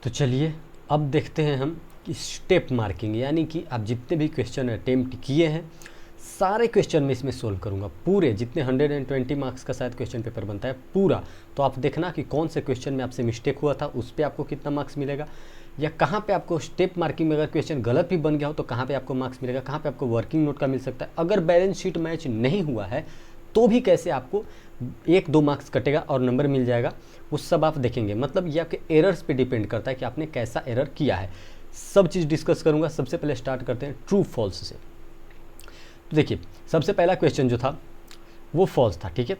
तो चलिए अब देखते हैं हम कि स्टेप मार्किंग, यानी कि आप जितने भी क्वेश्चन अटेम्प्ट किए हैं सारे क्वेश्चन में इसमें सोल्व करूंगा, पूरे जितने 120 मार्क्स का शायद क्वेश्चन पेपर बनता है पूरा। तो आप देखना कि कौन से क्वेश्चन में आपसे मिस्टेक हुआ था, उस पर आपको कितना मार्क्स मिलेगा, या कहाँ पे आपको स्टेप मार्किंग में अगर क्वेश्चन गलत भी बन गया हो तो कहाँ पे आपको मार्क्स मिलेगा, कहाँ पे आपको वर्किंग नोट का मिल सकता है, अगर बैलेंस शीट मैच नहीं हुआ है तो भी कैसे आपको 1-2 मार्क्स कटेगा और नंबर मिल जाएगा, वो सब आप देखेंगे। मतलब ये आपके एरर्स पे डिपेंड करता है कि आपने कैसा एरर किया है, सब चीज़ डिस्कस करूंगा। सबसे पहले स्टार्ट करते हैं ट्रू फॉल्स से। तो देखिए सबसे पहला क्वेश्चन जो था वो फॉल्स था, ठीक है।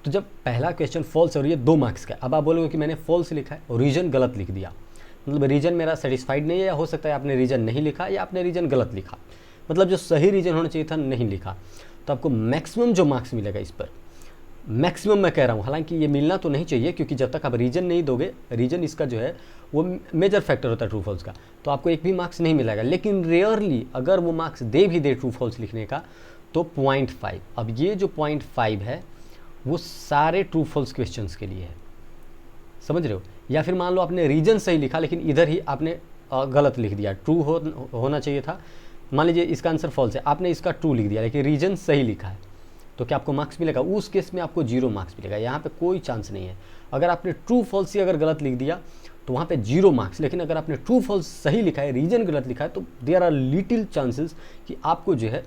तो जब पहला क्वेश्चन फॉल्स और ये 2 मार्क्स का, अब आप बोलोगे कि मैंने फॉल्स लिखा है और रीजन गलत लिख दिया, मतलब रीजन मेरा सेटिस्फाइड नहीं है, या हो सकता है आपने रीजन नहीं लिखा या आपने रीजन गलत लिखा, मतलब जो सही रीजन होना चाहिए था नहीं लिखा, तो आपको मैक्सिमम जो मार्क्स मिलेगा इस पर, मैक्सिमम मैं कह रहा हूँ, हालांकि ये मिलना तो नहीं चाहिए क्योंकि जब तक आप रीजन नहीं दोगे, रीजन इसका जो है वो मेजर फैक्टर होता है ट्रू फॉल्स का, तो आपको एक भी मार्क्स नहीं मिलेगा। लेकिन रेयरली अगर वो मार्क्स दे भी दे ट्रू फॉल्स लिखने का तो 0.5, अब ये जो 0.5 है वो सारे ट्रू फॉल्स क्वेश्चंस के लिए है, समझ रहे हो। या फिर मान लो आपने रीजन सही लिखा लेकिन इधर ही आपने गलत लिख दिया, ट्रू होना चाहिए था, मान लीजिए इसका आंसर फॉल्स है, आपने इसका ट्रू लिख दिया लेकिन रीजन सही लिखा है, तो क्या आपको मार्क्स मिलेगा? उस केस में आपको 0 मार्क्स मिलेगा, यहाँ पे कोई चांस नहीं है। अगर आपने ट्रू फॉल्स ही अगर गलत लिख दिया तो वहाँ पे 0 मार्क्स, लेकिन अगर आपने ट्रू फॉल्स सही लिखा है, रीजन गलत लिखा है, तो देयर आर लिटिल चांसेस कि आपको जो है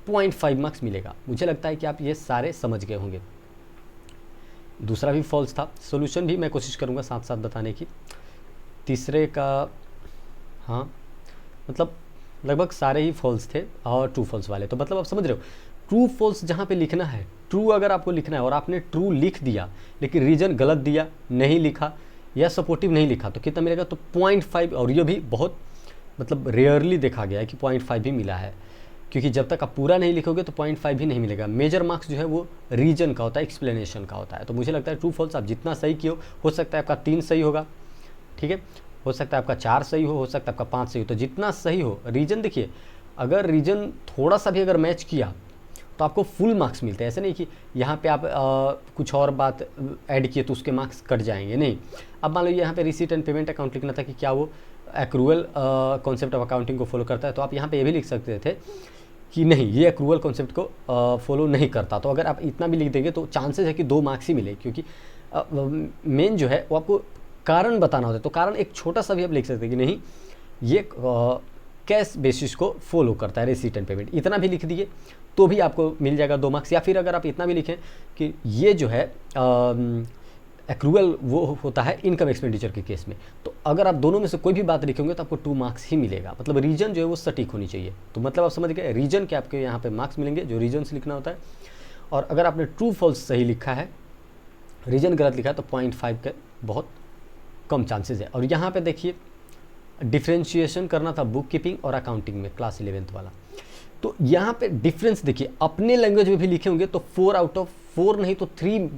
0.5 मार्क्स मिलेगा। मुझे लगता है कि आप ये सारे समझ गए होंगे। दूसरा भी फॉल्स था, सोल्यूशन भी मैं कोशिश करूँगा साथ साथ बताने की। तीसरे का हाँ, मतलब लगभग सारे ही फॉल्स थे और ट्रू फॉल्स वाले, तो मतलब आप समझ रहे हो ट्रू फॉल्स जहाँ पे लिखना है, ट्रू अगर आपको लिखना है और आपने ट्रू लिख दिया लेकिन रीजन गलत दिया, नहीं लिखा या सपोर्टिव नहीं लिखा, तो कितना मिलेगा? तो 0.5, और ये भी बहुत मतलब रेयरली देखा गया है कि 0.5 भी मिला है, क्योंकि जब तक आप पूरा नहीं लिखोगे तो 0.5 भी नहीं मिलेगा। मेजर मार्क्स जो है वो रीजन का होता है, एक्सप्लेनेशन का होता है। तो मुझे लगता है ट्रू फॉल्स आप जितना सही किए हो सकता है आपका 3 सही होगा, ठीक है, हो सकता है आपका 4 सही हो सकता है आपका 5 सही हो, तो जितना सही हो। रीजन देखिए, अगर रीजन थोड़ा सा भी अगर मैच किया तो आपको फुल मार्क्स मिलते हैं, ऐसे नहीं कि यहाँ पे आप कुछ और बात ऐड किए तो उसके मार्क्स कट जाएंगे, नहीं। अब मान लो यहाँ पे रिसीट एंड पेमेंट अकाउंट लिखना था कि क्या वो एक्रूअल कॉन्सेप्ट ऑफ अकाउंटिंग को फॉलो करता है, तो आप यहाँ पे ये भी लिख सकते थे कि नहीं, ये एक्रूअल कॉन्सेप्ट को फॉलो नहीं करता। तो अगर आप इतना भी लिख देंगे तो चांसेस है कि 2 मार्क्स ही मिले, क्योंकि मेन जो है वो आपको कारण बताना होता है। तो कारण एक छोटा सा भी आप लिख सकते हैं कि नहीं, ये कैश बेसिस को फॉलो करता है, रिसीट एंड पेमेंट, इतना भी लिख दिए तो भी आपको मिल जाएगा 2 मार्क्स। या फिर अगर आप इतना भी लिखें कि ये जो है एक्रूअल वो होता है इनकम एक्सपेंडिचर के केस में, तो अगर आप दोनों में से कोई भी बात लिखेंगे तो आपको 2 मार्क्स ही मिलेगा। मतलब रीजन जो है वो सटीक होनी चाहिए। तो मतलब आप समझ गए, रीजन के आपके यहाँ पे मार्क्स मिलेंगे जो रीजन से लिखना होता है, और अगर आपने ट्रू फॉल्स सही लिखा है, रीजन गलत लिखा है, तो 0.5 का बहुत कम चांसेस है। और यहाँ पे देखिए डिफ्रेंशिएशन करना था बुक कीपिंग और अकाउंटिंग में, क्लास 11th वाला, तो यहाँ पे डिफरेंस देखिए, अपने लैंग्वेज में भी लिखे होंगे तो 4 आउट ऑफ 4 नहीं तो 3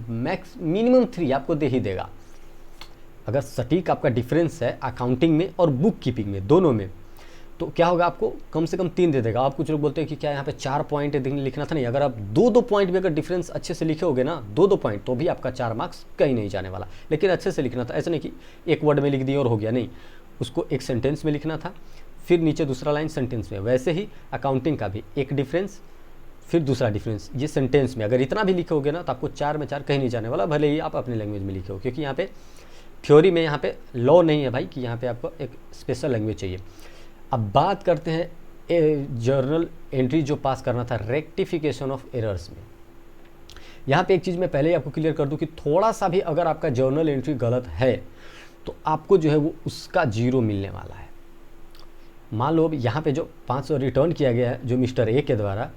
मैक्स, मिनिमम 3 आपको दे ही देगा। अगर सटीक आपका डिफरेंस है अकाउंटिंग में और बुक कीपिंग में, दोनों में, तो क्या होगा, आपको कम से कम 3 दे देगा। आप कुछ लोग बोलते हैं कि क्या यहाँ पे 4 पॉइंट लिखना था, नहीं, अगर आप 2-2 पॉइंट भी अगर डिफरेंस अच्छे से लिखे होगे ना, 2-2 पॉइंट, तो भी आपका 4 मार्क्स कहीं नहीं जाने वाला। लेकिन अच्छे से लिखना था, ऐसा नहीं कि एक वर्ड में लिख दिया और हो गया, नहीं, उसको एक सेंटेंस में लिखना था, फिर नीचे दूसरा लाइन सेंटेंस में। वैसे ही अकाउंटिंग का भी एक डिफरेंस फिर दूसरा डिफरेंस, ये सेंटेंस में अगर इतना भी लिखोगे ना तो आपको 4 में 4 कहीं नहीं जाने वाला, भले ही आप अपने लैंग्वेज में लिखे हो, क्योंकि यहाँ पे थ्योरी में यहाँ पे लॉ नहीं है भाई कि यहाँ पे आपको एक स्पेशल लैंग्वेज चाहिए। अब बात करते हैं जर्नल एंट्री जो पास करना था रेक्टिफिकेशन ऑफ एरर्स में। यहाँ पे एक चीज़ मैं पहले ही आपको क्लियर कर दूँ कि थोड़ा सा भी अगर आपका जर्नल एंट्री गलत है तो आपको जो है वो उसका 0 मिलने वाला है। मान लो यहाँ पे जो 500 रिटर्न किया गया है जो मिस्टर ए के द्वारा,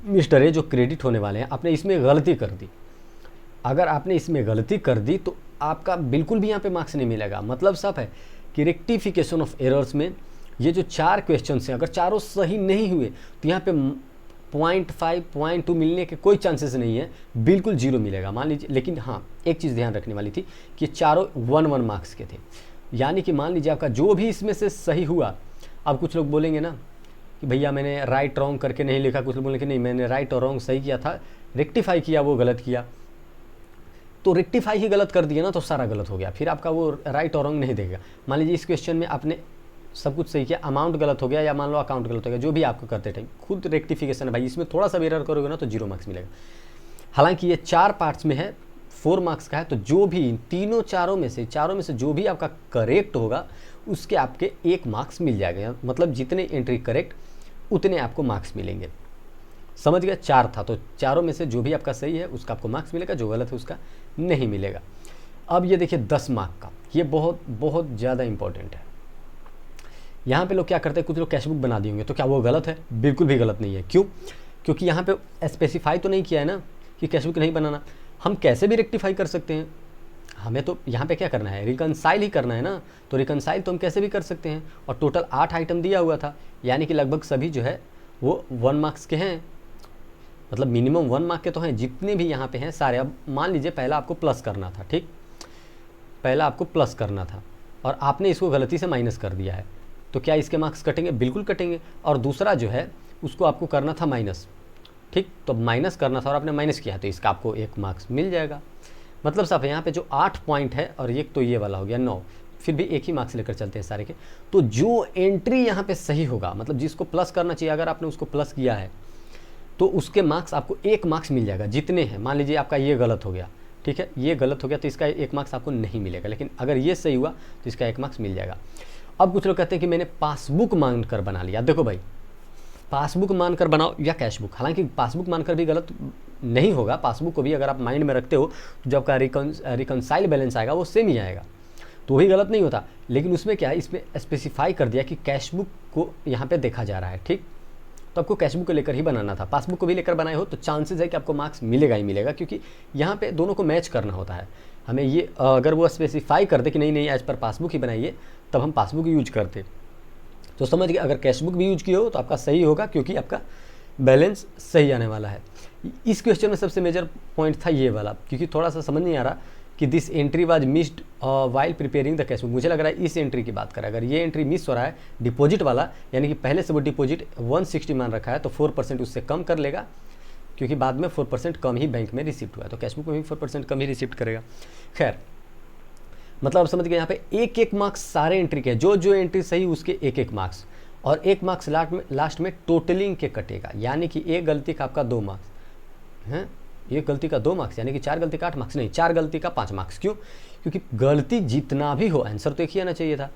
मिस्टर ए जो क्रेडिट होने वाले हैं, आपने इसमें गलती कर दी। अगर आपने इसमें गलती कर दी तो आपका बिल्कुल भी यहाँ पे मार्क्स नहीं मिलेगा। मतलब साफ है कि रेक्टिफिकेशन ऑफ एरर्स में ये जो 4 क्वेश्चन हैं, अगर चारों सही नहीं हुए तो यहाँ पे 0.5 0.2 मिलने के कोई चांसेस नहीं है, बिल्कुल 0 मिलेगा मान लीजिए। लेकिन हाँ, एक चीज़ ध्यान रखने वाली थी कि चारों 1-1 मार्क्स के थे, यानी कि मान लीजिए आपका जो भी इसमें से सही हुआ, अब कुछ लोग बोलेंगे ना कि भैया मैंने राइट रॉन्ग करके नहीं लिखा, कुछ लोग बोलेंगे कि नहीं मैंने राइट और रॉन्ग सही किया था, रेक्टिफाई किया वो गलत किया, तो रेक्टिफाई ही गलत कर दिया ना तो सारा गलत हो गया, फिर आपका वो राइट और रॉन्ग नहीं देगा। मान लीजिए इस क्वेश्चन में आपने सब कुछ सही किया, अमाउंट गलत हो गया या मान लो अकाउंट गलत हो गया, जो भी आपको करते टाइम खुद रेक्टिफिकेशन है भाई, इसमें थोड़ा सा भी एरर करोगे ना तो 0 मार्क्स मिलेगा। हालांकि ये 4 पार्ट्स में है, 4 मार्क्स का है, तो जो भी चारों में से जो भी आपका करेक्ट होगा उसके आपके 1 मार्क्स मिल जाएगा। मतलब जितने एंट्री करेक्ट उतने आपको मार्क्स मिलेंगे। समझ गया, 4 था तो चारों में से जो भी आपका सही है उसका आपको मार्क्स मिलेगा, जो गलत है उसका नहीं मिलेगा। अब ये देखिए 10 मार्क का, ये बहुत बहुत ज़्यादा इंपॉर्टेंट है। यहाँ पे लोग क्या करते हैं, कुछ लोग कैशबुक बना दिए होंगे, तो क्या वो गलत है? बिल्कुल भी गलत नहीं है। क्यों? क्योंकि यहाँ पे स्पेसिफाई तो नहीं किया है ना कि कैशबुक नहीं बनाना। हम कैसे भी रेक्टिफाई कर सकते हैं, हमें तो यहाँ पे क्या करना है, रिकनसाइल ही करना है ना। तो रिकनसाइल तो हम कैसे भी कर सकते हैं, और टोटल 8 आइटम दिया हुआ था, यानी कि लगभग सभी जो है वो 1 मार्क्स के हैं, मतलब मिनिमम 1 मार्क के तो हैं जितने भी यहाँ पे हैं सारे। अब मान लीजिए पहला आपको प्लस करना था, ठीक, पहला आपको प्लस करना था और आपने इसको गलती से माइनस कर दिया है, तो क्या इसके मार्क्स कटेंगे? बिल्कुल कटेंगे। और दूसरा जो है उसको आपको करना था माइनस, ठीक, तो माइनस करना था और आपने माइनस किया तो इसका आपको 1 मार्क्स मिल जाएगा। मतलब साहब यहाँ पे जो 8 पॉइंट है और एक तो ये वाला हो गया 9, फिर भी 1 ही मार्क्स लेकर चलते हैं सारे के। तो जो एंट्री यहाँ पे सही होगा, मतलब जिसको प्लस करना चाहिए, अगर आपने उसको प्लस किया है तो उसके मार्क्स आपको 1 मार्क्स मिल जाएगा, जितने हैं। मान लीजिए आपका ये गलत हो गया, ठीक है, ये गलत हो गया तो इसका 1 मार्क्स आपको नहीं मिलेगा, लेकिन अगर ये सही हुआ तो इसका 1 मार्क्स मिल जाएगा। अब कुछ लोग कहते हैं कि मैंने पासबुक मांगकर बना लिया। देखो भाई, पासबुक मानकर बनाओ या कैशबुक, हालांकि पासबुक मानकर भी गलत नहीं होगा। पासबुक को भी अगर आप माइंड में रखते हो तो जब आपका रिकनसाइल बैलेंस आएगा वो सेम ही आएगा, तो भी गलत नहीं होता। लेकिन उसमें क्या है, इसमें स्पेसिफाई कर दिया कि कैशबुक को यहाँ पे देखा जा रहा है, ठीक, तो आपको कैशबुक को लेकर ही बनाना था। पासबुक को भी लेकर बनाए हो तो चांसेस है कि आपको मार्क्स मिलेगा ही मिलेगा, क्योंकि यहाँ पे दोनों को मैच करना होता है हमें। ये अगर वो स्पेसिफाई कर दे कि नहीं एज पर पासबुक ही बनाइए, तब हम पासबुक यूज करते। तो समझ गए, अगर कैशबुक भी यूज किए हो तो आपका सही होगा, क्योंकि आपका बैलेंस सही आने वाला है। इस क्वेश्चन में सबसे मेजर पॉइंट था ये वाला, क्योंकि थोड़ा सा समझ नहीं आ रहा कि this entry was missed while preparing the cashbook. मुझे लग रहा है इस एंट्री की बात करें, अगर ये एंट्री मिस हो रहा है डिपॉजिट वाला, यानी कि पहले से वो डिपॉजिट 160 मान रखा है, तो 4% उससे कम कर लेगा, क्योंकि बाद में 4% कम ही बैंक में रिसिप्ट हुआ है, तो कैशबुक में भी 4% कम ही रिसिप्ट करेगा। खैर, मतलब आप समझ गए, यहाँ पे 1-1 मार्क्स सारे एंट्री के, जो जो एंट्री सही उसके 1-1 मार्क्स, और 1 मार्क्स लास्ट में टोटलिंग के कटेगा, यानी कि एक गलती का आपका 2 मार्क्स हैं, एक गलती का 2 मार्क्स, यानी कि 4 गलती का 8 मार्क्स नहीं, 4 गलती का 5 मार्क्स। क्यों? क्योंकि गलती जितना भी हो, आंसर तो एक ही आना चाहिए था,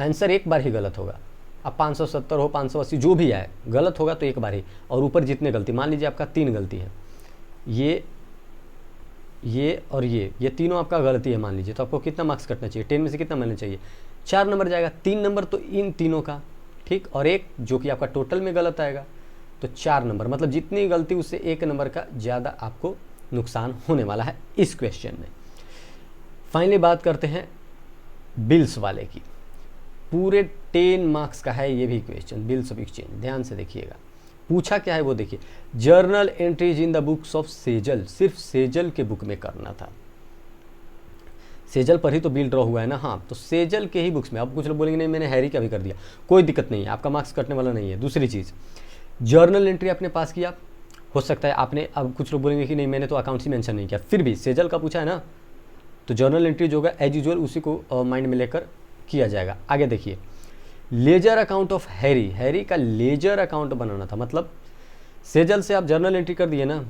आंसर एक बार ही गलत होगा। अब 570 हो 580 जो भी आए, गलत होगा तो एक बार ही, और ऊपर जितने गलती, मान लीजिए आपका 3 गलती है, ये और ये तीनों आपका गलती है मान लीजिए, तो आपको कितना मार्क्स कटना चाहिए? 10 में से कितना मिलना चाहिए? 4 नंबर जाएगा। 3 नंबर तो इन तीनों का, ठीक, और एक जो कि आपका टोटल में गलत आएगा, तो 4 नंबर, मतलब जितनी गलती उससे 1 नंबर का ज़्यादा आपको नुकसान होने वाला है इस क्वेश्चन में। फाइनली बात करते हैं बिल्स वाले की। पूरे 10 मार्क्स का है ये भी क्वेश्चन, बिल्स ऑफ एक्सचेंज। ध्यान से देखिएगा, पूछा क्या है वो देखिए। Journal entries in the books of Sejal, सिर्फ सेजल के बुक में करना था। सेजल पर ही तो बिल ड्रॉ हुआ है ना, हाँ, तो सेजल के ही बुक्स में। अब कुछ लोग बोलेंगे नहीं मैंने हैरी का भी कर दिया, कोई दिक्कत नहीं है, आपका मार्क्स कटने वाला नहीं है। दूसरी चीज़, जर्नल एंट्री आपने पास किया, हो सकता है आपने, अब कुछ लोग बोलेंगे कि नहीं मैंने तो अकाउंट्स ही मेंशन नहीं किया, फिर भी सेजल का पूछा है ना, तो जर्नल एंट्री जो होगा एज यूजुअल उसी को माइंड में लेकर किया जाएगा। आगे देखिए, ledger account of Harry, Harry का लेजर अकाउंट बनाना था, मतलब सेजल से आप जर्नल एंट्री कर दिए ना,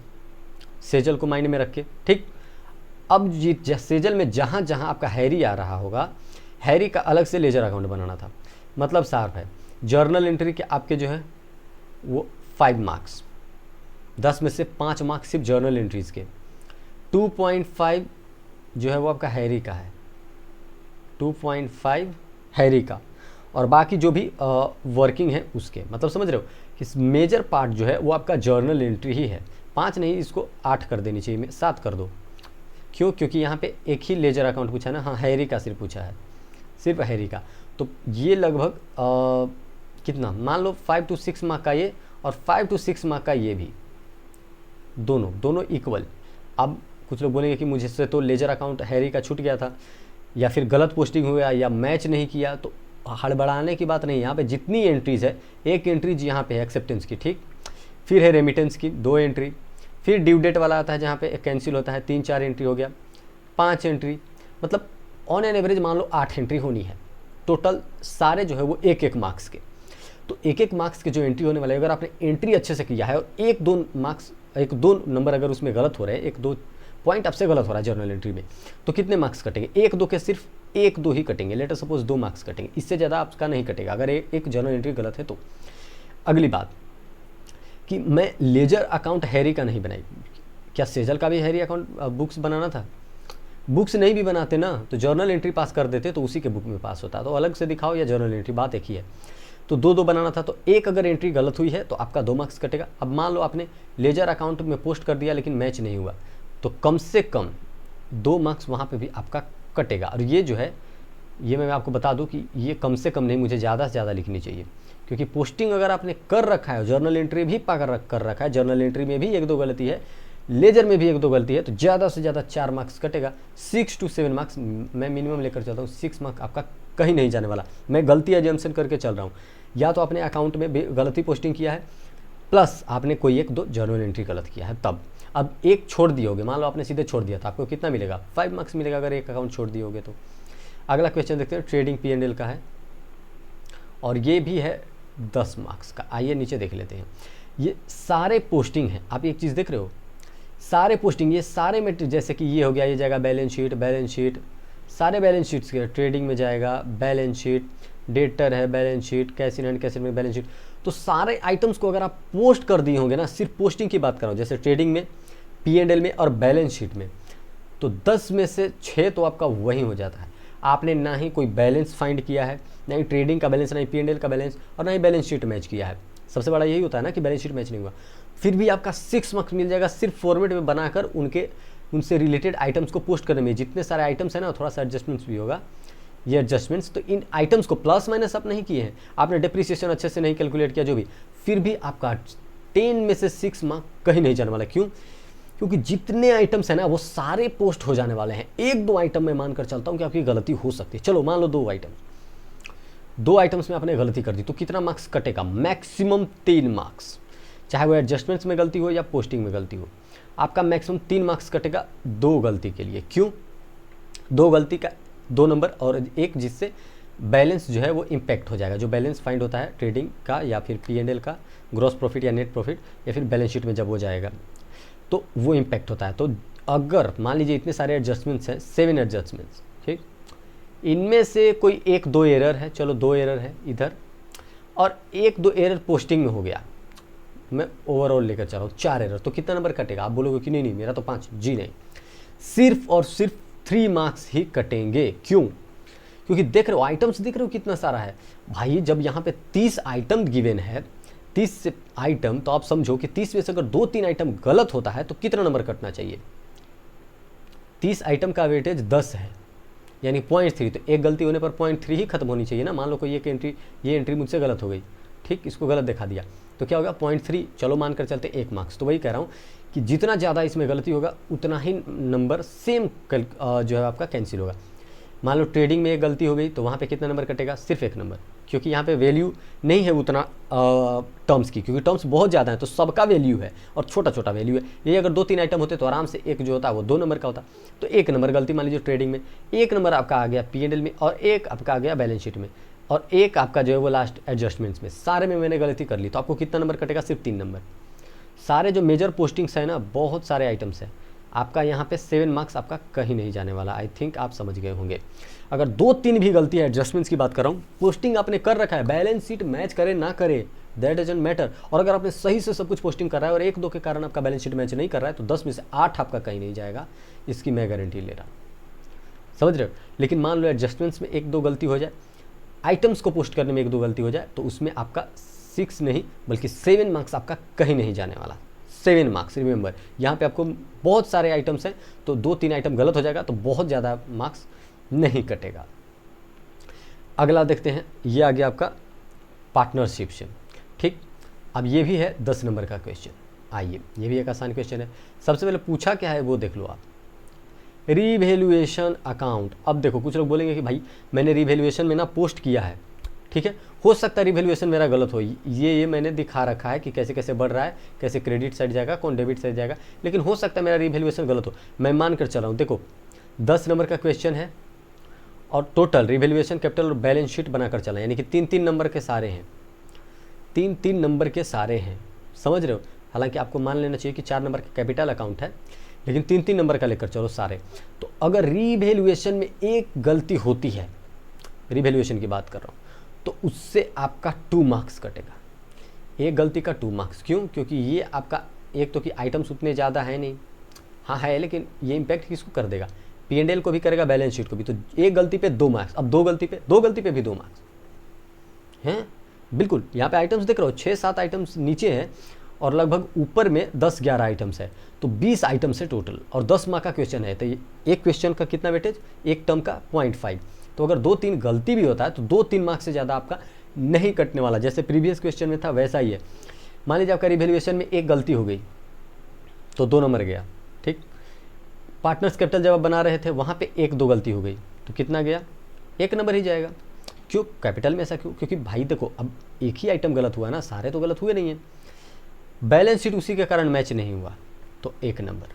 सेजल को माइंड में रख के, ठीक। अब सेजल में जहाँ जहाँ आपका हैरी आ रहा होगा, हैरी का अलग से लेजर अकाउंट बनाना था। मतलब साफ है, जर्नल एंट्री के आपके जो है वो 5 मार्क्स, 10 में से 5 मार्क्स सिर्फ जर्नल एंट्रीज के, 2.5 जो है वो आपका हैरी का है, 2.5 हैरी का, और बाकी जो भी वर्किंग है उसके। मतलब समझ रहे हो कि मेजर पार्ट जो है वो आपका जर्नल एंट्री ही है। 5 नहीं, इसको 8 कर देनी चाहिए, 7 कर दो। क्यों? क्योंकि यहाँ पे एक ही लेजर अकाउंट पूछा ना, हाँ हैरी का सिर्फ पूछा है, सिर्फ हैरी का। तो ये लगभग कितना, मान लो 5 to 6 मार्क का ये, और 5 to 6 मार्क का ये भी, दोनों इक्वल। अब कुछ लोग बोलेंगे कि मुझे से तो लेजर अकाउंट हैरी का छूट गया था, या फिर गलत पोस्टिंग हुआ, या मैच नहीं किया, तो हड़बड़ाने की बात नहीं। यहाँ पे जितनी एंट्रीज है, एक एंट्रीज यहाँ पे है एक्सेप्टेंस की, ठीक, फिर है रेमिटेंस की 2 एंट्री, फिर ड्यू डेट वाला आता है जहाँ पे कैंसिल होता है, 3-4 एंट्री हो गया, 5 एंट्री, मतलब ऑन एन एवरेज मान लो 8 एंट्री होनी है टोटल, सारे जो है वो 1-1 मार्क्स के। तो 1-1 मार्क्स के जो एंट्री होने वाले, अगर आपने एंट्री अच्छे से किया है और 1-2 मार्क्स, 1-2 नंबर अगर उसमें गलत हो रहे हैं, 1-2 पॉइंट आपसे गलत हो रहा है जर्नल एंट्री में, तो कितने मार्क्स कटेंगे? 1-2 के सिर्फ 1-2 ही कटेंगे। लेटर सपोज 2 मार्क्स कटेंगे, इससे ज़्यादा आपका नहीं कटेगा अगर एक जर्नल एंट्री गलत है तो। अगली बात कि मैं लेजर अकाउंट हैरी का नहीं बनाई, क्या सेजल का भी हैरी अकाउंट बुक्स बनाना था? बुक्स नहीं भी बनाते ना तो जर्नल एंट्री पास कर देते, तो उसी के बुक में पास होता। तो अलग से दिखाओ या जर्नल एंट्री, बात एक ही है। तो 2-2 बनाना था, तो एक अगर एंट्री गलत हुई है तो आपका 2 मार्क्स कटेगा। अब मान लो आपने लेजर अकाउंट में पोस्ट कर दिया लेकिन मैच नहीं हुआ, तो कम से कम 2 मार्क्स वहाँ पे भी आपका कटेगा। और ये जो है, ये मैं आपको बता दूं कि ये कम से कम नहीं, मुझे ज़्यादा से ज़्यादा लिखनी चाहिए, क्योंकि पोस्टिंग अगर आपने कर रखा है, जर्नल एंट्री भी कर रखा है, जर्नल एंट्री में भी 1-2 गलती है, लेजर में भी 1-2 गलती है, तो ज़्यादा से ज़्यादा 4 मार्क्स कटेगा। 6 to 7 मार्क्स मैं मिनिमम लेकर चलता हूँ। 6 मार्क्स आपका कहीं नहीं जाने वाला। मैं गलती एजम्पशन करके चल रहा हूँ, या तो आपने अकाउंट में गलती पोस्टिंग किया है, प्लस आपने कोई 1-2 जर्नल एंट्री गलत किया है तब। अब एक छोड़ दिए होगे, मान लो आपने सीधे छोड़ दिया था, आपको कितना मिलेगा? 5 मार्क्स मिलेगा अगर एक अकाउंट छोड़ दिए होगे तो। अगला क्वेश्चन देखते हैं, ट्रेडिंग P&L का है और ये भी है 10 मार्क्स का। आइए नीचे देख लेते हैं। ये सारे पोस्टिंग हैं, आप एक चीज़ देख रहे हो, सारे पोस्टिंग, ये सारे में, जैसे कि ये हो गया, ये जाएगा बैलेंस शीट, सारे बैलेंस शीट्स के, ट्रेडिंग में जाएगा बैलेंस शीट, डेटर है balance sheet, cash in hand cash में बैलेंस शीट। तो सारे आइटम्स को अगर आप पोस्ट कर दिए होंगे ना, सिर्फ पोस्टिंग की बात कर रहा हूँ, जैसे ट्रेडिंग में, P&L में और बैलेंस शीट में, तो 10 में से 6 तो आपका वही हो जाता है। आपने ना ही कोई बैलेंस फाइंड किया है, ना ही ट्रेडिंग का बैलेंस, ना ही P&L का बैलेंस, और ना ही बैलेंस शीट मैच किया है। सबसे बड़ा यही होता है ना कि बैलेंस शीट मैच नहीं हुआ, फिर भी आपका 6 मार्क्स मिल जाएगा सिर्फ फॉर्मेट में बनाकर उनसे रिलेटेड आइटम्स को पोस्ट करने में। जितने सारे आइटम्स हैं ना, थोड़ा सा एडजस्टमेंट्स भी होगा, ये एडजस्टमेंट्स, तो इन आइटम्स को प्लस माइनस आप नहीं किए हैं, आपने डिप्रिसिएशन अच्छे से नहीं कैलकुलेट किया, जो भी, फिर भी आपका 10 में से 6 मार्क्स कहीं नहीं जाने वाला। क्यों? क्योंकि जितने आइटम्स हैं ना वो सारे पोस्ट हो जाने वाले हैं। 1-2 आइटम में मानकर चलता हूँ कि आपकी गलती हो सकती है, चलो मान लो 2 आइटम्स में आपने गलती कर दी, तो कितना मार्क्स कटेगा? मैक्सिमम 3 मार्क्स, चाहे वो एडजस्टमेंट्स में गलती हो या पोस्टिंग में गलती हो, आपका मैक्सिमम 3 मार्क्स कटेगा 2 गलती के लिए। क्यों? 2 गलती का 2 नंबर और एक जिससे बैलेंस जो है वो इम्पैक्ट हो जाएगा। जो बैलेंस फाइंड होता है ट्रेडिंग का या फिर P&L का, ग्रॉस प्रॉफिट या नेट प्रॉफिट, या फिर बैलेंस शीट में जब वो जाएगा तो वो इम्पैक्ट होता है। तो अगर मान लीजिए इतने सारे एडजस्टमेंट्स हैं, 7 एडजस्टमेंट्स, ठीक, इनमें से कोई 1-2 एरर है, चलो 2 एरर है इधर, और 1-2 एरर पोस्टिंग में हो गया, मैं ओवरऑल लेकर चल रहा हूँ 4 एरर, तो कितना नंबर कटेगा? आप बोलोगे कि नहीं मेरा तो 5, जी नहीं, सिर्फ और सिर्फ 3 मार्क्स ही कटेंगे। क्यों? क्योंकि देख रहे हो आइटम्स, देख रहे हो कितना सारा है भाई। जब यहाँ पे 30 आइटम गिवन है, 30 आइटम, तो आप समझो कि 30 में से अगर 2-3 आइटम गलत होता है तो कितना नंबर कटना चाहिए? 30 आइटम का वेटेज 10 है, यानी 0.3, तो एक गलती होने पर 0.3 ही खत्म होनी चाहिए ना। मान लो कोई एक एंट्री, ये एंट्री मुझसे गलत हो गई, ठीक, इसको गलत दिखा दिया, तो क्या होगा? 0.3, चलो मानकर चलते 1 मार्क्स। तो वही कह रहा हूँ कि जितना ज़्यादा इसमें गलती होगा उतना ही नंबर सेम जो है आपका कैंसिल होगा। मान लो ट्रेडिंग में एक गलती हो गई तो वहाँ पे कितना नंबर कटेगा? सिर्फ 1 नंबर, क्योंकि यहाँ पे वैल्यू नहीं है उतना टर्म्स की, क्योंकि टर्म्स बहुत ज़्यादा है तो सबका वैल्यू है और छोटा छोटा वैल्यू है। यही अगर 2-3 आइटम होते तो आराम से एक जो होता है वो 2 नंबर का होता। तो 1 नंबर गलती मान लीजिए ट्रेडिंग में, 1 नंबर आपका आ गया P&L में, और 1 आपका आ गया बैलेंस शीट में, और 1 आपका जो है वो लास्ट एडजस्टमेंट्स में। सारे में मैंने गलती कर ली, तो आपको कितना नंबर कटेगा? सिर्फ 3 नंबर। सारे जो मेजर पोस्टिंग्स है ना, बहुत सारे आइटम्स हैं, आपका यहाँ पे 7 मार्क्स आपका कहीं नहीं जाने वाला। आई थिंक आप समझ गए होंगे। अगर 2-3 भी गलती है, एडजस्टमेंट्स की बात कर रहा हूँ, पोस्टिंग आपने कर रखा है, बैलेंस शीट मैच करे ना करे दैट डजंट मैटर, और अगर आपने सही से सब कुछ पोस्टिंग कर रहा है और 1-2 के कारण आपका बैलेंस शीट मैच नहीं कर रहा है, तो 10 में से 8 आपका कहीं नहीं जाएगा, इसकी मैं गारंटी ले रहा हूँ। समझ रहे हो? लेकिन मान लो एडजस्टमेंट्स में 1-2 गलती हो जाए, आइटम्स को पोस्ट करने में 1-2 गलती हो जाए, तो उसमें आपका 6 नहीं बल्कि 7 मार्क्स आपका कहीं नहीं जाने वाला। 7 मार्क्स, रिमेंबर, यहाँ पे आपको बहुत सारे आइटम्स हैं, तो 2-3 आइटम गलत हो जाएगा तो बहुत ज़्यादा मार्क्स नहीं कटेगा। अगला देखते हैं, ये आ गया आपका पार्टनरशिप से, ठीक। अब ये भी है 10 नंबर का क्वेश्चन। आइए, ये भी एक आसान क्वेश्चन है। सबसे पहले पूछा क्या है वो देख लो आप, रीवैल्यूएशन अकाउंट। अब देखो कुछ लोग बोलेंगे कि भाई मैंने रीवैल्यूएशन में ना पोस्ट किया है, ठीक है, हो सकता है रिवैल्यूएशन मेरा गलत हो, ये मैंने दिखा रखा है कि कैसे कैसे बढ़ रहा है, कैसे क्रेडिट साइड जाएगा, कौन डेबिट साइड जाएगा, लेकिन हो सकता है मेरा रिवैल्यूएशन गलत हो। मैं मान कर चला हूँ, देखो 10 नंबर का क्वेश्चन है और टोटल रिवैल्यूएशन, कैपिटल और बैलेंस शीट बनाकर चला, यानी कि 3-3 नंबर के सारे हैं, 3-3 नंबर के सारे हैं, समझ रहे हो। हालांकि आपको मान लेना चाहिए कि 4 नंबर का कैपिटल अकाउंट है, लेकिन 3-3 नंबर का लेकर चलो सारे। तो अगर रिवैल्यूएशन में एक गलती होती है, रिवैल्यूएशन की बात कर रहा हूँ, तो उससे आपका 2 मार्क्स कटेगा। एक गलती का 2 मार्क्स, क्यों? क्योंकि ये आपका एक तो कि आइटम्स उतने ज़्यादा है नहीं, हाँ है, लेकिन ये इम्पैक्ट किसको कर देगा? P&L को भी करेगा, बैलेंस शीट को भी। तो एक गलती पे 2 मार्क्स, अब दो गलती पे भी 2 मार्क्स हैं। बिल्कुल, यहाँ पे आइटम्स देख रहे हो, 6-7 आइटम्स नीचे हैं और लगभग ऊपर में 10-11 आइटम्स है, तो 20 आइटम्स है टोटल और 10 मार्क का क्वेश्चन है। तो एक क्वेश्चन का कितना वेटेज? एक टर्म का 0.5। तो अगर 2-3 गलती भी होता है तो 2-3 मार्क्स से ज़्यादा आपका नहीं कटने वाला। जैसे प्रीवियस क्वेश्चन में था वैसा ही है। मान लीजिए आपका रिवैल्यूएशन में एक गलती हो गई तो 2 नंबर गया, ठीक। पार्टनर्स कैपिटल जब आप बना रहे थे वहाँ पे 1-2 गलती हो गई तो कितना गया? 1 नंबर ही जाएगा। क्यों? कैपिटल में ऐसा क्यों? क्योंकि भाई देखो, अब एक ही आइटम गलत हुआ ना, सारे तो गलत हुए नहीं हैं। बैलेंस शीट उसी के कारण मैच नहीं हुआ तो 1 नंबर।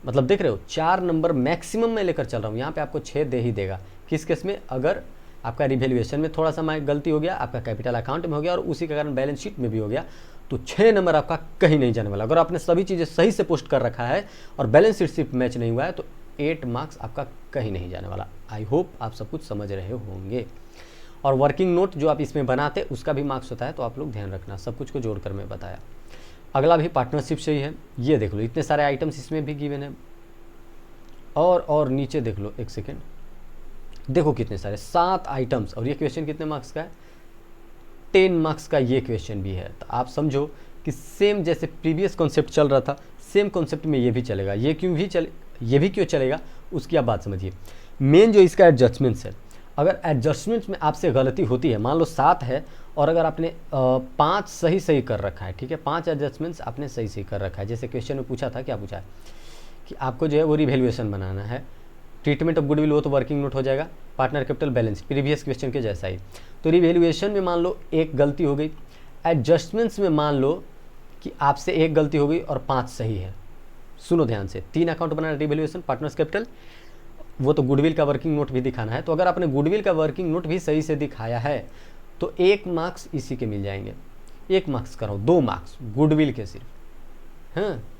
मतलब देख रहे हो, 4 नंबर मैक्सिमम मैं लेकर चल रहा हूँ, यहाँ पे आपको 6 दे ही देगा। किस केस में? अगर आपका रिवैल्यूएशन में थोड़ा सा गलती हो गया, आपका कैपिटल अकाउंट में हो गया और उसी के कारण बैलेंस शीट में भी हो गया, तो 6 नंबर आपका कहीं नहीं जाने वाला। अगर आपने सभी चीज़ें सही से पोस्ट कर रखा है और बैलेंस शीट सिर्फ मैच नहीं हुआ है तो 8 मार्क्स आपका कहीं नहीं जाने वाला। आई होप आप सब कुछ समझ रहे होंगे। और वर्किंग नोट जो आप इसमें बनाते उसका भी मार्क्स होता है, तो आप लोग ध्यान रखना, सब कुछ को जोड़कर मैं बताया। अगला भी पार्टनरशिप से ही है, ये देख लो, इतने सारे आइटम्स इसमें भी गिवन है। और नीचे देख लो, एक सेकेंड, देखो कितने सारे, 7 आइटम्स। और ये क्वेश्चन कितने मार्क्स का है? 10 मार्क्स का ये क्वेश्चन भी है। तो आप समझो कि सेम जैसे प्रीवियस कॉन्सेप्ट चल रहा था, सेम कॉन्सेप्ट में ये भी चलेगा। ये भी क्यों चलेगा उसकी आप बात समझिए। मेन जो इसका एडजस्टमेंट्स है, अगर एडजस्टमेंट्स में आपसे गलती होती है, मान लो 7 है और अगर आपने 5 सही कर रखा है, ठीक है, 5 एडजस्टमेंट्स आपने सही कर रखा है। जैसे क्वेश्चन में पूछा था, क्या पूछा है कि आपको जो है वो रिवैल्यूएशन बनाना है, ट्रीटमेंट ऑफ गुडविल वो तो वर्किंग नोट हो जाएगा, partner capital balance previous question के जैसा ही। तो रिवैल्यूएशन में मान लो एक गलती हो गई, एडजस्टमेंट्स में मान लो कि आपसे एक गलती हो गई और 5 सही है। सुनो ध्यान से, 3 अकाउंट बनाना, रिवैल्यूएशन, पार्टनर्स कैपिटल, वो तो गुडविल का वर्किंग नोट भी दिखाना है। तो अगर आपने गुडविल का वर्किंग नोट भी सही से दिखाया है तो 1 मार्क्स इसी के मिल जाएंगे। 1 मार्क्स करो, 2 मार्क्स गुडविल के सिर्फ।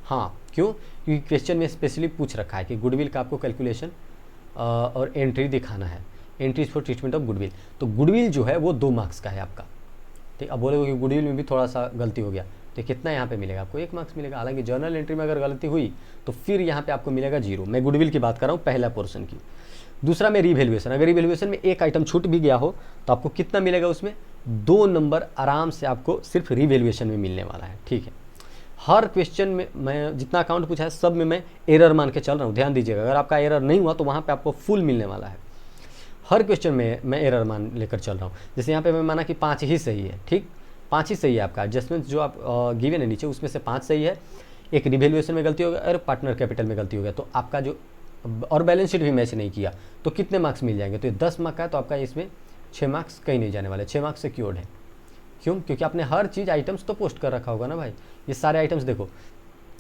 हाँ, क्यों? क्योंकि क्वेश्चन में स्पेशली पूछ रखा है कि गुडविल का आपको कैलकुलेशन और एंट्री दिखाना है, entries for treatment of goodwill. तो गुडविल जो है वो 2 मार्क्स का है आपका, ठीक। अब बोलोगे कि गुडविल में भी थोड़ा सा गलती हो गया तो कितना यहाँ पे मिलेगा? आपको 1 मार्क्स मिलेगा। हालांकि जर्नल एंट्री में अगर गलती हुई तो फिर यहाँ पे आपको मिलेगा 0। मैं गुडविल की बात कर रहा हूँ, पहला पोर्शन की। दूसरा में रिवैल्यूएशन, अगर रिवैल्यूएशन में एक आइटम छूट भी गया हो तो आपको कितना मिलेगा? उसमें 2 नंबर आराम से आपको सिर्फ रिवैल्यूएशन में मिलने वाला है, ठीक है। हर क्वेश्चन में मैं जितना अकाउंट पूछा है सब में मैं एरर मान के चल रहा हूँ, ध्यान दीजिएगा। अगर आपका एरर नहीं हुआ तो वहाँ पे आपको फुल मिलने वाला है। हर क्वेश्चन में मैं एरर मान लेकर चल रहा हूँ। जैसे यहाँ पे मैं माना कि 5 ही सही है, ठीक, 5 ही सही है आपका। एडजस्टमेंट जो आप गिवन है नीचे उसमें से 5 सही है, एक रिवैल्यूएशन में गलती हो गया और पार्टनर कैपिटल में गलती हो गया, तो आपका जो और बैलेंस शीट भी मैच नहीं किया तो कितने मार्क्स मिल जाएंगे? तो ये 10 मार्क का है, तो आपका इसमें 6 मार्क्स कहीं नहीं जाने वाले, 6 मार्क्स सिक्योर्ड है। क्यों? क्योंकि आपने हर चीज़ आइटम्स तो पोस्ट कर रखा होगा ना भाई। ये सारे आइटम्स देखो,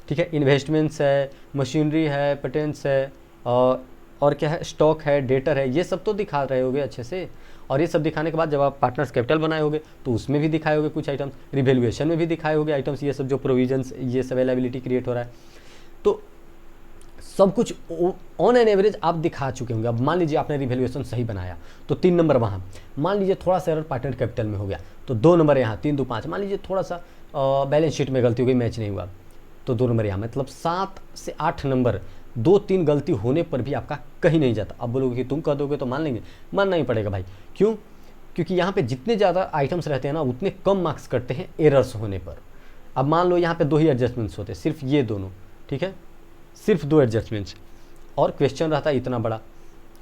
ठीक है, इन्वेस्टमेंट्स है, मशीनरी है, पेटेंट्स है, और क्या है, स्टॉक है, डेटर है, ये सब तो दिखा रहे होगे अच्छे से। और ये सब दिखाने के बाद जब आप पार्टनर्स कैपिटल बनाए होगे तो उसमें भी दिखाए होगे कुछ आइटम्स, रिवैल्यूएशन में भी दिखाए होगे आइटम्स, ये सब जो प्रोविजंस, ये सब अवेलेबिलिटी क्रिएट हो रहा है, तो सब कुछ ऑन एन एवरेज आप दिखा चुके होंगे। अब मान लीजिए आपने रिवैल्यूएशन सही बनाया तो 3 नंबर वहाँ, मान लीजिए थोड़ा सा एरर पार्टनर कैपिटल में हो गया तो 2 नंबर यहाँ, 3 2 5, मान लीजिए थोड़ा सा बैलेंस शीट में गलती हो गई, मैच नहीं हुआ तो 2 नंबर यहाँ, मतलब 7 से 8 नंबर 2-3 गलती होने पर भी आपका कहीं नहीं जाता। अब बोलोगे कि तुम कह दोगे तो मान लेंगे, मानना ही पड़ेगा भाई। क्यों? क्योंकि यहाँ पे जितने ज़्यादा आइटम्स रहते हैं ना उतने कम मार्क्स कटते हैं एरर्स होने पर। अब मान लो यहाँ पे 2 ही एडजस्टमेंट्स होते, सिर्फ ये दोनों, ठीक है, सिर्फ 2 एडजस्टमेंट्स, और क्वेश्चन रहता है इतना बड़ा,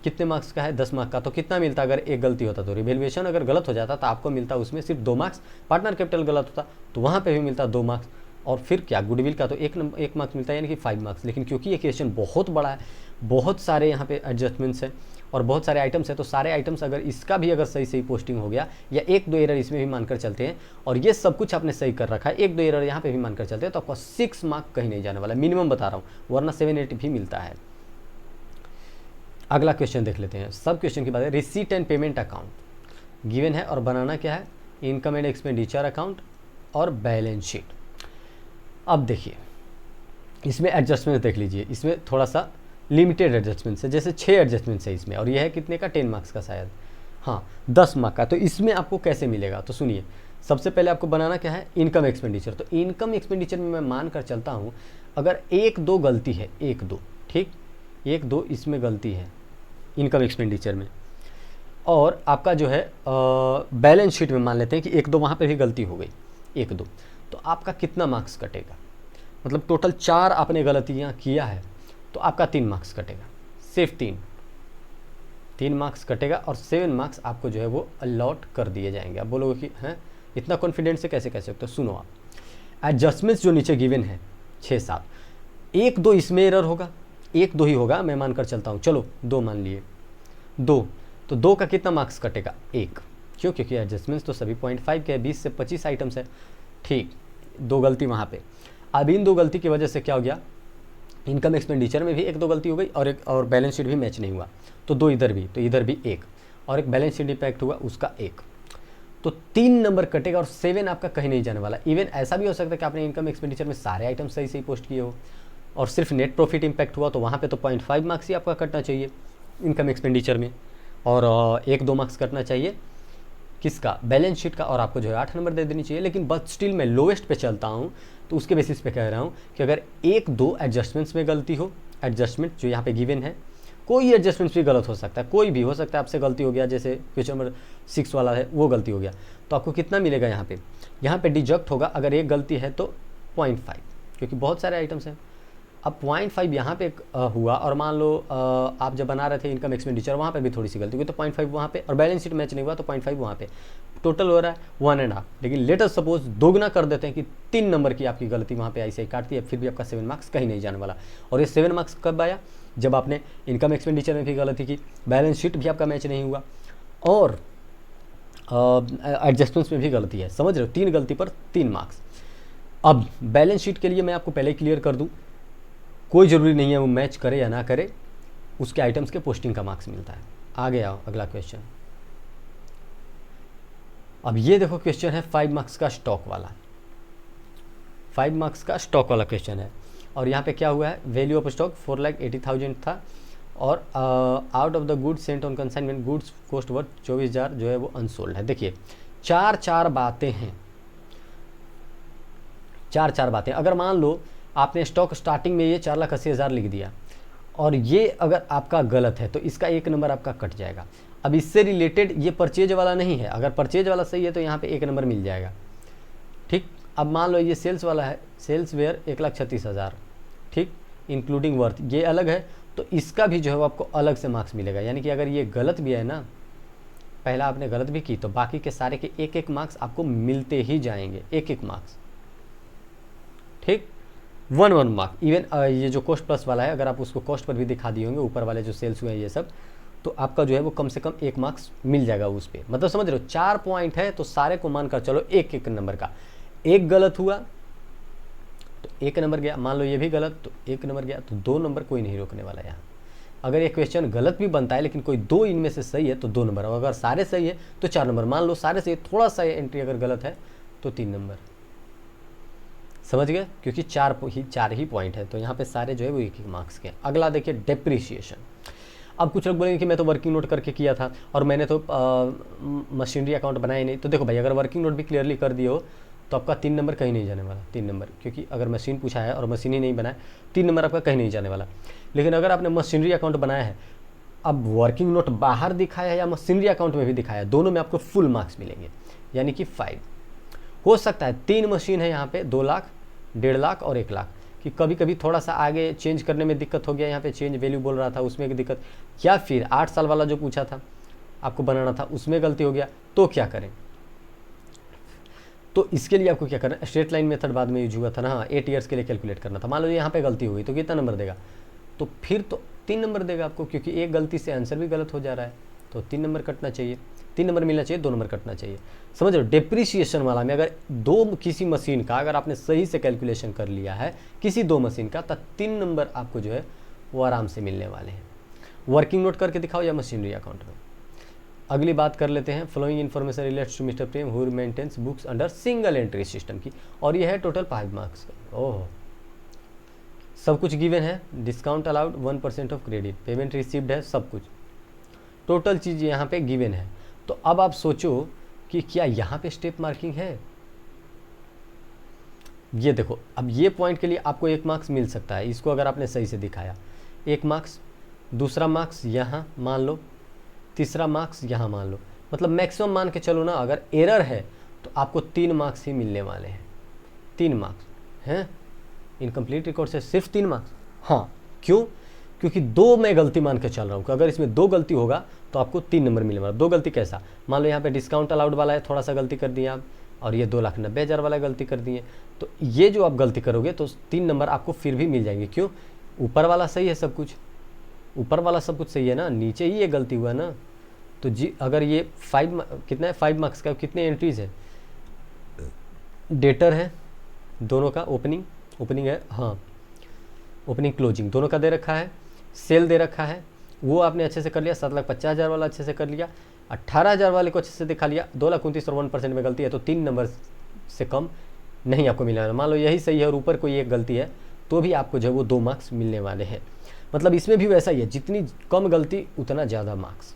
कितने मार्क्स का है? 10 मार्क्स का। तो कितना मिलता अगर एक गलती होता? तो रिवैल्यूएशन अगर गलत हो जाता तो आपको मिलता उसमें सिर्फ 2 मार्क्स, पार्टनर कैपिटल गलत होता तो वहाँ पे भी मिलता 2 मार्क्स, और फिर क्या, गुडविल का तो 1 मार्क्स मिलता है, यानी कि 5 मार्क्स। लेकिन क्योंकि ये क्वेश्चन बहुत बड़ा है, बहुत सारे यहाँ पे एडजस्टमेंट्स हैं और बहुत सारे आइटम्स हैं, तो सारे आइटम्स अगर इसका भी अगर सही पोस्टिंग हो गया या 1-2 एरर इसमें भी मानकर चलते हैं और ये सब कुछ आपने सही कर रखा है, 1-2 एरर यहाँ पे भी मानकर चलते हैं, तो आपका 6 मार्क कहीं नहीं जाने वाला, मिनिमम बता रहा हूँ, वरना 7-8 भी मिलता है। अगला क्वेश्चन देख लेते हैं, सब क्वेश्चन की बात है। Receipt and payment account given है और बनाना क्या है, इनकम एंड एक्सपेंडिचर अकाउंट और बैलेंस शीट। अब देखिए इसमें एडजस्टमेंट देख लीजिए, इसमें थोड़ा सा लिमिटेड एडजस्टमेंट्स है, जैसे 6 एडजस्टमेंट्स है इसमें, और यह है कितने का, 10 मार्क्स का शायद, हाँ 10 मार्क का। तो इसमें आपको कैसे मिलेगा, तो सुनिए, सबसे पहले आपको बनाना क्या है, इनकम एक्सपेंडिचर। तो इनकम एक्सपेंडिचर में मैं मान कर चलता हूँ अगर 1-2 गलती है, 1-2, ठीक, 1-2 इसमें गलती है इनकम एक्सपेंडिचर में, और आपका जो है बैलेंस शीट में मान लेते हैं कि 1-2 वहाँ पे भी गलती हो गई, 1-2, तो आपका कितना मार्क्स कटेगा, मतलब टोटल 4 आपने गलतियाँ किया है तो आपका 3 मार्क्स कटेगा, सिर्फ 3 मार्क्स कटेगा, और 7 मार्क्स आपको जो है वो अलॉट कर दिए जाएंगे। आप बोलोगे कि हैं इतना कॉन्फिडेंस से कैसे कह सकते हो, सुनो आप, एडजस्टमेंट्स जो नीचे गिवन है 6-7, 1-2 इसमें एरर होगा, 1-2 ही होगा, मैं मान कर चलता हूँ, चलो 2 मान लिए, 2, तो 2 का कितना मार्क्स कटेगा, 1, क्यों, क्योंकि एडजस्टमेंट्स तो सभी 0.5 के 20 से 25 आइटम्स है, ठीक, 2 गलती वहाँ पे। अब इन 2 गलती की वजह से क्या हो गया, इनकम एक्सपेंडिचर में भी 1-2 गलती हो गई, और बैलेंस शीट भी मैच नहीं हुआ, तो 2 इधर भी, तो इधर भी 1, और एक बैलेंस शीट इम्पैक्ट हुआ उसका 1, तो 3 नंबर कटेगा, और 7 आपका कहीं नहीं जाने वाला। इवन ऐसा भी हो सकता है कि आपने इनकम एक्सपेंडिचर में सारे आइटम सही से ही पोस्ट किए हो, और सिर्फ नेट प्रॉफिट इम्पैक्ट हुआ, तो वहाँ पे तो 0.5 मार्क्स ही आपका कटना चाहिए इनकम एक्सपेंडिचर में, और 1-2 मार्क्स कटना चाहिए किसका, बैलेंस शीट का, और आपको जो है 8 नंबर दे देनी चाहिए। लेकिन बट स्टिल मैं लोएस्ट पे चलता हूँ, तो उसके बेसिस पे कह रहा हूँ कि अगर 1-2 एडजस्टमेंट्स में गलती हो, एडजस्टमेंट जो यहाँ पे गिवन है, कोई एडजस्टमेंट्स भी गलत हो सकता है, कोई भी हो सकता है, आपसे गलती हो गया, जैसे क्वेश्चन नंबर 6 वाला है वो गलती हो गया, तो आपको कितना मिलेगा, यहाँ पे डिडक्ट होगा, अगर एक गलती है तो 0.5, क्योंकि बहुत सारे आइटम्स हैं। अब 0.5 यहाँ पे हुआ, और मान लो आप जब बना रहे थे इनकम एक्सपेंडिचर, वहाँ पे भी थोड़ी सी गलती हुई, तो 0.5 वहाँ पे, और बैलेंस शीट मैच नहीं हुआ तो 0.5 वहाँ पे, टोटल हो रहा है 1.5। लेकिन लेट अस सपोज दोगुना कर देते हैं कि 3 नंबर की आपकी गलती वहाँ पे ऐसे ही काटती है, फिर भी आपका 7 मार्क्स कहीं नहीं जाने वाला। और ये 7 मार्क्स कब आया, जब आपने इनकम एक्सपेंडिचर में भी गलती की, बैलेंस शीट भी आपका मैच नहीं हुआ, और एडजस्टमेंट्स में भी गलती है, समझ रहे हो, 3 गलती पर 3 मार्क्स। अब बैलेंस शीट के लिए मैं आपको पहले क्लियर कर दूँ, कोई ज़रूरी नहीं है वो मैच करे या ना करे, उसके आइटम्स के पोस्टिंग का मार्क्स मिलता है। आगे आओ, अगला क्वेश्चन। अब ये देखो क्वेश्चन है 5 मार्क्स का स्टॉक वाला, 5 मार्क्स का स्टॉक वाला क्वेश्चन है, और यहाँ पे क्या हुआ है, वैल्यू ऑफ स्टॉक 4,80,000 था, और out of the goods Saint on consignment goods cost worth 24,000 जो है वो अनसोल्ड है। देखिए 4 बातें हैं, 4 बातें। अगर मान लो आपने स्टॉक स्टार्टिंग में ये 4,80,000 लिख दिया, और ये अगर आपका गलत है तो इसका 1 नंबर आपका कट जाएगा। अब इससे रिलेटेड ये परचेज वाला नहीं है, अगर परचेज वाला सही है तो यहाँ पे 1 नंबर मिल जाएगा, ठीक। अब मान लो ये सेल्स वाला है, सेल्स वेयर 1,36,000, ठीक, इंक्लूडिंग वर्थ, ये अलग है, तो इसका भी जो है वो आपको अलग से मार्क्स मिलेगा। यानी कि अगर ये गलत भी है ना, पहला आपने गलत भी की, तो बाकी के सारे के 1-1 मार्क्स आपको मिलते ही जाएंगे, 1-1 मार्क्स, ठीक, 1-1 मार्क। इवन ये जो कॉस्ट प्लस वाला है, अगर आप उसको कॉस्ट पर भी दिखा दिए होंगे, ऊपर वाले जो सेल्स हुए हैं ये सब, तो आपका जो है वो कम से कम 1 मार्क्स मिल जाएगा उस पर। मतलब समझ रहे हो, 4 पॉइंट है तो सारे को मान कर चलो 1-1 नंबर का, 1 गलत हुआ तो 1 नंबर गया, मान लो ये भी गलत तो 1 नंबर गया, तो 2 नंबर कोई नहीं रोकने वाला यहाँ। अगर ये क्वेश्चन गलत भी बनता है लेकिन कोई 2 इनमें से सही है तो 2 नंबर, और अगर सारे सही है तो 4 नंबर। मान लो सारे सही, थोड़ा सा एंट्री अगर गलत है तो 3 नंबर, समझ गए, क्योंकि 4 ही पॉइंट है, तो यहाँ पे सारे जो है वो 1-1 मार्क्स के। अगला देखिए डेप्रिसिएशन। अब कुछ लोग बोलेंगे कि मैं तो वर्किंग नोट करके किया था और मैंने तो मशीनरी अकाउंट बनाया नहीं, तो देखो भाई, अगर वर्किंग नोट भी क्लियरली कर दिए हो तो आपका 3 नंबर कहीं नहीं जाने वाला, 3 नंबर, क्योंकि अगर मशीन पूछा है और मशीन ही नहीं बनाया, 3 नंबर आपका कहीं नहीं जाने वाला। लेकिन अगर आपने मशीनरी अकाउंट बनाया है, अब वर्किंग नोट बाहर दिखाया है या मशीनरी अकाउंट में भी दिखाया है, दोनों में आपको फुल मार्क्स मिलेंगे, यानी कि 5। हो सकता है 3 मशीन है यहाँ पे, 2 लाख, 1.5 लाख और 1 लाख, कि कभी कभी थोड़ा सा आगे चेंज करने में दिक्कत हो गया, यहाँ पे चेंज वैल्यू बोल रहा था उसमें एक दिक्कत, या फिर 8 साल वाला जो पूछा था आपको बनाना था उसमें गलती हो गया, तो क्या करें। तो इसके लिए आपको क्या करना है, स्ट्रेट लाइन मेथड बाद में यूज हुआ था ना, हाँ 8 ईयर्स के लिए कैलकुलेट करना था। मान लो यहाँ पे गलती हो गई तो कितना नंबर देगा, तो फिर तो 3 नंबर देगा आपको, क्योंकि एक गलती से आंसर भी गलत हो जा रहा है, तो 3 नंबर कटना चाहिए, 3 नंबर मिलना चाहिए, 2 नंबर कटना चाहिए। समझ रहे हो, डेप्रिसिएशन वाला में अगर किसी मशीन का अगर आपने सही से कैलकुलेशन कर लिया है, किसी 2 मशीन का, तो 3 नंबर आपको जो है वो आराम से मिलने वाले हैं। वर्किंग नोट करके दिखाओ या मशीनरी अकाउंट में। अगली बात कर लेते हैं, following information relates to mister Prem who maintains books under single entry system की, और ये है टोटल 5 मार्क्स का। ओह, सब कुछ गिवन है, discount allowed 1% of credit, payment received है, सब कुछ टोटल चीज़ यहाँ पे गिवन है। तो अब आप सोचो कि क्या यहाँ पे स्टेप मार्किंग है। ये देखो, अब ये पॉइंट के लिए आपको 1 मार्क्स मिल सकता है, इसको अगर आपने सही से दिखाया 1 मार्क्स, दूसरा मार्क्स यहाँ मान लो, तीसरा मार्क्स यहाँ मान लो, मतलब मैक्सिमम मान के चलो ना, अगर एरर है तो आपको 3 मार्क्स ही मिलने वाले हैं। 3 मार्क्स हैं, इनकम्प्लीट रिकॉर्ड से सिर्फ 3 मार्क्स। हाँ, क्यों? क्योंकि 2 मैं गलती मान के चल रहा हूँ कि अगर इसमें 2 गलती होगा तो आपको 3 नंबर मिलने वाला। 2 गलती कैसा, मान लो यहाँ पे डिस्काउंट अलाउड वाला है, थोड़ा सा गलती कर दिए आप, और ये 2,90,000 वाला गलती कर दिए, तो ये जो आप गलती करोगे तो 3 नंबर आपको फिर भी मिल जाएंगे। क्यों? ऊपर वाला सही है, सब कुछ ऊपर वाला सब कुछ सही है ना, नीचे ही ये गलती हुआ ना। तो जी अगर ये 5 कितना है, 5 मार्क्स का, कितने एंट्रीज है, डेटर है दोनों का, ओपनिंग है, हाँ ओपनिंग क्लोजिंग दोनों का दे रखा है, सेल दे रखा है, वो आपने अच्छे से कर लिया, 7,50,000 वाला अच्छे से कर लिया, 18,000 वाले को अच्छे से दिखा लिया, 2,29,000 और 1% में गलती है तो 3 नंबर से कम नहीं आपको मिलने वाला। मान लो यही सही है और ऊपर कोई एक गलती है तो भी आपको जो है वो 2 मार्क्स मिलने वाले हैं। मतलब इसमें भी वैसा ही है, जितनी कम गलती उतना ज़्यादा मार्क्स।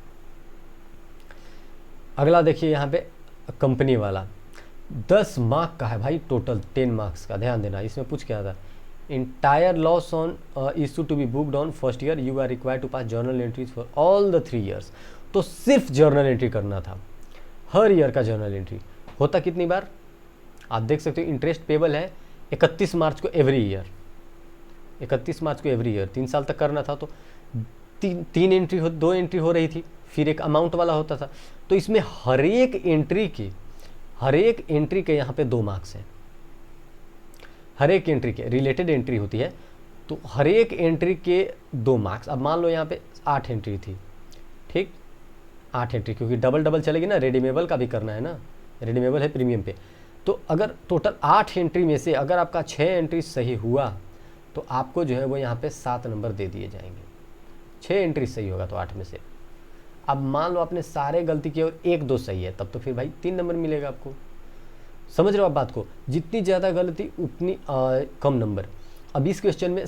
अगला देखिए यहाँ पे कंपनी वाला 10 मार्क का है भाई, टोटल 10 मार्क्स का। ध्यान देना, इसमें पूछ क्या था, entire loss on issue to be booked on first year, you are required to pass journal entries for all the 3 years. तो सिर्फ जर्नल एंट्री करना था, हर ईयर का जर्नल एंट्री। होता कितनी बार आप देख सकते हो, इंटरेस्ट पेबल है 31 मार्च को एवरी ईयर, 31 मार्च को एवरी ईयर, 3 साल तक करना था, तो 2 एंट्री हो रही थी, फिर एक अमाउंट वाला होता था। तो इसमें हर एक एंट्री के यहाँ पे 2 मार्क्स हैं, हर एक एंट्री के, रिलेटेड एंट्री होती है तो हर एक एंट्री के 2 मार्क्स। अब मान लो यहाँ पे 8 एंट्री थी, ठीक, 8 एंट्री, क्योंकि डबल चलेगी ना, रेडीमेबल का भी करना है ना, रेडीमेबल है प्रीमियम पे। तो अगर टोटल 8 एंट्री में से अगर आपका 6 एंट्री सही हुआ तो आपको जो है वो यहाँ पे 7 नंबर दे दिए जाएंगे। 6 एंट्री सही होगा तो 8 में से। अब मान लो आपने सारे गलती किए और 1-2 सही है, तब तो फिर भाई 3 नंबर मिलेगा आपको। समझ रहे हो आप बात को, जितनी ज़्यादा गलती उतनी कम नंबर। अब इस क्वेश्चन में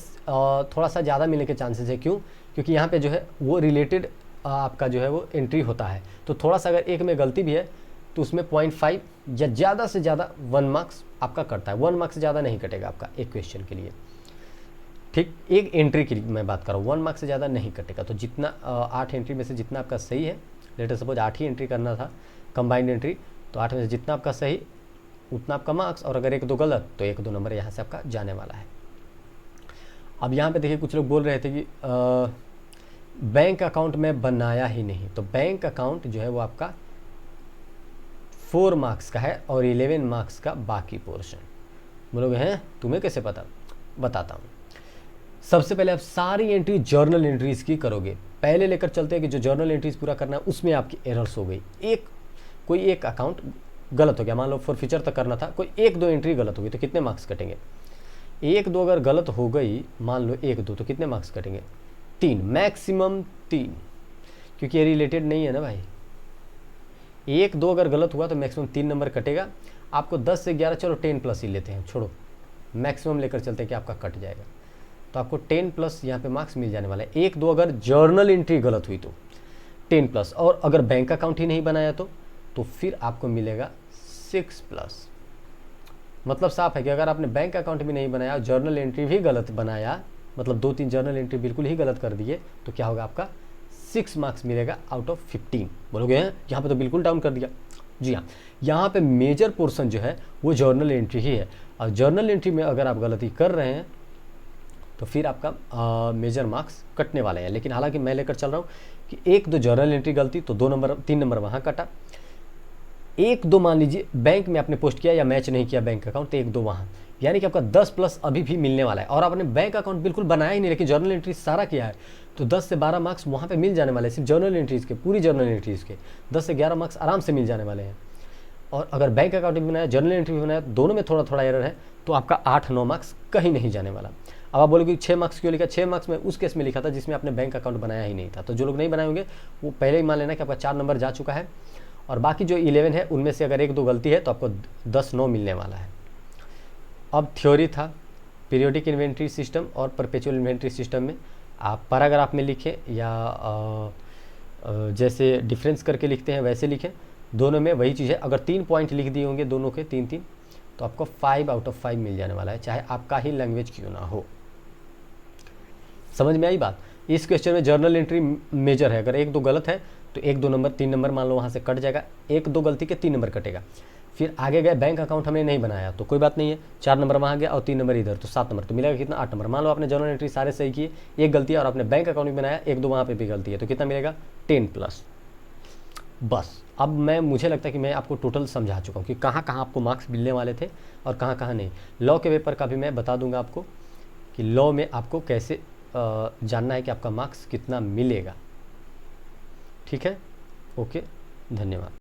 थोड़ा सा ज़्यादा मिलने के चांसेस है, क्यों? क्योंकि यहाँ पे जो है वो रिलेटेड आपका जो है वो एंट्री होता है, तो थोड़ा सा अगर एक में गलती भी है तो उसमें 0.5 या ज़्यादा से ज़्यादा 1 मार्क्स आपका कटता है। 1 मार्क्स से ज़्यादा नहीं कटेगा आपका एक क्वेश्चन के लिए, ठीक, एक एंट्री की मैं बात कर रहा हूँ, 1 मार्क्स से ज़्यादा नहीं कटेगा। तो जितना 8 एंट्री में से जितना आपका सही है, लेट अस सपोज 8 ही एंट्री करना था कंबाइंड एंट्री, तो 8 में से जितना आपका सही उतना आपका मार्क्स, और अगर 1-2 गलत तो 1-2 नंबर यहाँ से आपका जाने वाला है। अब यहाँ पे देखिए कुछ लोग बोल रहे थे कि बैंक अकाउंट में बनाया ही नहीं, तो बैंक अकाउंट जो है वो आपका 4 मार्क्स का है और 11 मार्क्स का बाकी पोर्शन। बोलोगे हैं तुम्हें कैसे पता, बताता हूँ। सबसे पहले आप सारी एंट्री जर्नल एंट्रीज की करोगे, पहले लेकर चलते हैं कि जो जर्नल एंट्रीज पूरा करना है उसमें आपकी एरर्स हो गई, कोई एक अकाउंट गलत हो गया, मान लो फॉर फ्यूचर तक करना था, कोई 1-2 एंट्री गलत हो गई तो कितने मार्क्स कटेंगे? 1-2 अगर गलत हो गई, मान लो 1-2, तो कितने मार्क्स कटेंगे? 3, मैक्सिमम 3, क्योंकि ये रिलेटेड नहीं है ना भाई। 1-2 अगर गलत हुआ तो मैक्सिमम 3 नंबर कटेगा। आपको 10 से 11, चलो 10+ ही लेते हैं, छोड़ो मैक्सिमम लेकर चलते हैं कि आपका कट जाएगा, तो आपको 10+ यहाँ पे मार्क्स मिल जाने वाला है। 1-2 अगर जर्नल एंट्री गलत हुई तो 10+, और अगर बैंक अकाउंट ही नहीं बनाया तो फिर आपको मिलेगा 6+। मतलब साफ है कि अगर आपने बैंक अकाउंट भी नहीं बनाया, जर्नल एंट्री भी गलत बनाया, मतलब 2-3 जर्नल एंट्री बिल्कुल ही गलत कर दिए, तो क्या होगा आपका 6 मार्क्स मिलेगा आउट ऑफ 15। बोलोगे हैं यहाँ पे तो बिल्कुल डाउन कर दिया। जी हाँ, यहाँ पे मेजर पोर्शन जो है वो जर्नल एंट्री ही है, और जर्नल एंट्री में अगर आप गलती कर रहे हैं तो फिर आपका मेजर मार्क्स कटने वाले हैं। लेकिन हालांकि मैं लेकर चल रहा हूँ कि 1-2 जर्नल एंट्री गलती तो 3 नंबर वहाँ कटा, 1-2 मान लीजिए बैंक में आपने पोस्ट किया या मैच नहीं किया बैंक अकाउंट, तो 1-2 वहाँ, यानी कि आपका 10+ अभी भी मिलने वाला है। और आपने बैंक अकाउंट बिल्कुल बनाया ही नहीं लेकिन जर्नल एंट्रीज सारा किया है, तो 10 से 12 मार्क्स वहाँ पे मिल जाने वाले हैं, सिर्फ जर्नल एंट्रीज के, पूरी जर्नल एंट्रीज के 10 से 11 मार्क्स आराम से मिल जाने वाले हैं। और अगर बैंक अकाउंट भी बनाया, जर्नल एंट्री भी बनाया, दोनों में थोड़ा थोड़ा एरर है, तो आपका 8-9 मार्क्स कहीं नहीं जाने वाला। अब आप बोलोगे 6 मार्क्स क्यों लिखा, 6 मार्क्स में उस केस में लिखा था जिसमें आपने बैंक अकाउंट बनाया ही नहीं था। तो जो लोग नहीं बनाए होंगे वो पहले ही मान लेना कि आपका 4 नंबर जा चुका है, और बाकी जो 11 है उनमें से अगर 1-2 गलती है तो आपको 10-9 मिलने वाला है। अब थ्योरी था पीरियोडिक इन्वेंट्री सिस्टम और परपेचुअल इन्वेंट्री सिस्टम में आप पैराग्राफ में लिखें या जैसे डिफरेंस करके लिखते हैं वैसे लिखें, दोनों में वही चीज़ है। अगर 3 पॉइंट लिख दिए होंगे दोनों के 3-3 तो आपको 5 आउट ऑफ 5 मिल जाने वाला है, चाहे आपका ही लैंग्वेज क्यों ना हो। समझ में आई बात। इस क्वेश्चन में जर्नल एंट्री मेजर है, अगर 1-2 गलत है तो 1-2 नंबर 3 नंबर मान लो वहाँ से कट जाएगा, 1-2 गलती के 3 नंबर कटेगा। फिर आगे गए बैंक अकाउंट हमने नहीं बनाया तो कोई बात नहीं है, 4 नंबर वहाँ गया और 3 नंबर इधर, तो 7 नंबर, तो मिलेगा कितना 8 नंबर। मान लो आपने जर्नल एंट्री सारे सही किए, एक गलती है और आपने बैंक अकाउंट भी बनाया, 1-2 वहाँ पे भी गलती है, तो कितना मिलेगा 10+। बस अब मुझे लगता है कि मैं आपको टोटल समझा चुका हूँ कि कहाँ कहाँ आपको मार्क्स मिलने वाले थे और कहाँ कहाँ नहीं। लॉ के पेपर का भी मैं बता दूंगा आपको कि लॉ में आपको कैसे जानना है कि आपका मार्क्स कितना मिलेगा। ठीक है, ओके, धन्यवाद।